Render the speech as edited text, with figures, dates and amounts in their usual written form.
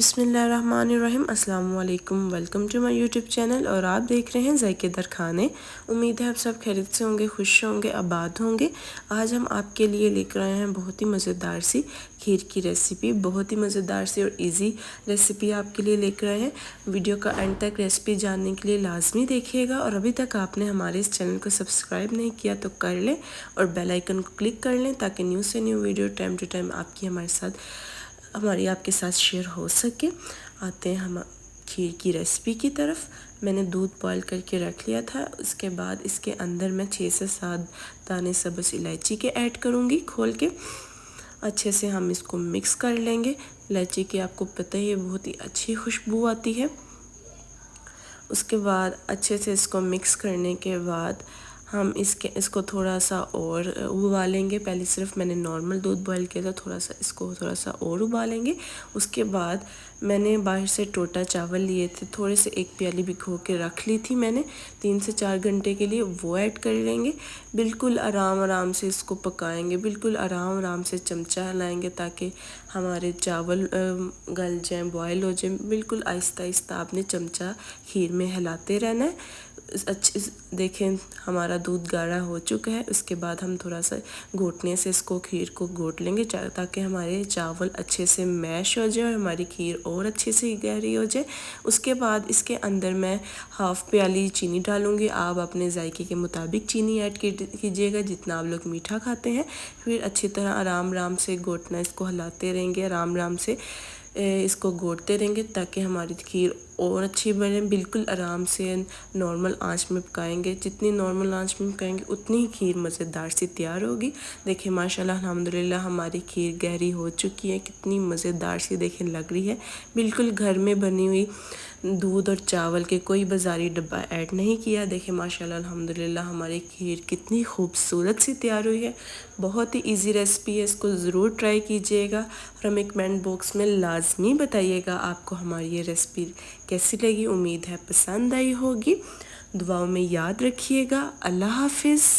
बिस्मिल्लाहिर्रहमानिर्रहीम। अस्सलाम वालेकुम। Welcome to my YouTube channel और आप देख रहे हैं ज़ायकेदार खाने। उम्मीद है आप सब खैरियत से होंगे, खुश होंगे, आबाद होंगे। आज हम आपके लिए लेकर आए हैं बहुत ही मज़ेदार सी खीर की रेसिपी। बहुत ही मज़ेदार सी और इजी रेसिपी आपके लिए लेकर आए हैं। वीडियो का एंड तक रेसिपी जानने के लिए लाजमी देखिएगा और अभी तक आपने हमारे इस चैनल को सब्सक्राइब नहीं किया तो कर लें और बेल आइकन को क्लिक कर लें ताकि न्यू से new video time to time हमारी आपके साथ शेयर हो सके। आते हैं हम खीर की रेसिपी की तरफ। मैंने दूध बॉईल करके रख लिया था। उसके बाद इसके अंदर मैं 6 से 7 दाने सब्ज़ इलायची के ऐड करूँगी खोल के। अच्छे से हम इसको मिक्स कर लेंगे। इलायची की आपको पता ही है बहुत ही अच्छी खुशबू आती है। उसके बाद अच्छे से इसको मिक्स करने के बाद हम इसको थोड़ा सा और उबालेंगे। पहले सिर्फ मैंने नॉर्मल दूध बॉईल किया था, थोड़ा सा और उबालेंगे। उसके बाद मैंने बाहर से टोटा चावल लिए थे, थोड़े से 1 प्याली भिगो के रख ली थी मैंने 3 से 4 घंटे के लिए। वो ऐड कर लेंगे। बिल्कुल आराम से इसको पकाएंगे, बिल्कुल आराम से चमचा हिलाएंगे ताकि हमारे चावल गल जाएं, बॉयल हो जाएं। बिल्कुल आहिस्ता आपने चमचा खीर में हिलाते रहना है। देखें हमारा दूध गाढ़ा हो चुका है। उसके बाद हम थोड़ा सा घोटने से इसको खीर को घोट लेंगे ताकि हमारे चावल अच्छे से मैश हो जाए और हमारी खीर और अच्छे से गहरी हो जाए। उसके बाद इसके अंदर मैं हाफ़ प्याली चीनी डालूँगी। आप अपने जायके के मुताबिक चीनी ऐड कीजिएगा जितना आप लोग मीठा खाते हैं। फिर अच्छी तरह आराम से घोटना, इसको हिलाते रहेंगे, आराम से इसको घोटते रहेंगे ताकि हमारी खीर और अच्छी बने। बिल्कुल आराम से नॉर्मल आंच में पकाएंगे। जितनी नॉर्मल आंच में पकाएंगे उतनी ही खीर मज़ेदार सी तैयार होगी। देखिए माशाल्लाह अल्हम्दुलिल्लाह हमारी खीर गहरी हो चुकी है। कितनी मज़ेदार सी देखें लग रही है। बिल्कुल घर में बनी हुई, दूध और चावल के कोई बाज़ारी डब्बा ऐड नहीं किया। देखिए माशाल्लाह अल्हम्दुलिल्लाह हमारी खीर कितनी खूबसूरत सी तैयार हुई है। बहुत ही इजी रेसिपी है, इसको ज़रूर ट्राई कीजिएगा और हमें कमेंट बॉक्स में लाजमी बताइएगा आपको हमारी ये रेसिपी कैसी लगी। उम्मीद है पसंद आई होगी। दुआओं में याद रखिएगा। अल्लाह हाफिज़।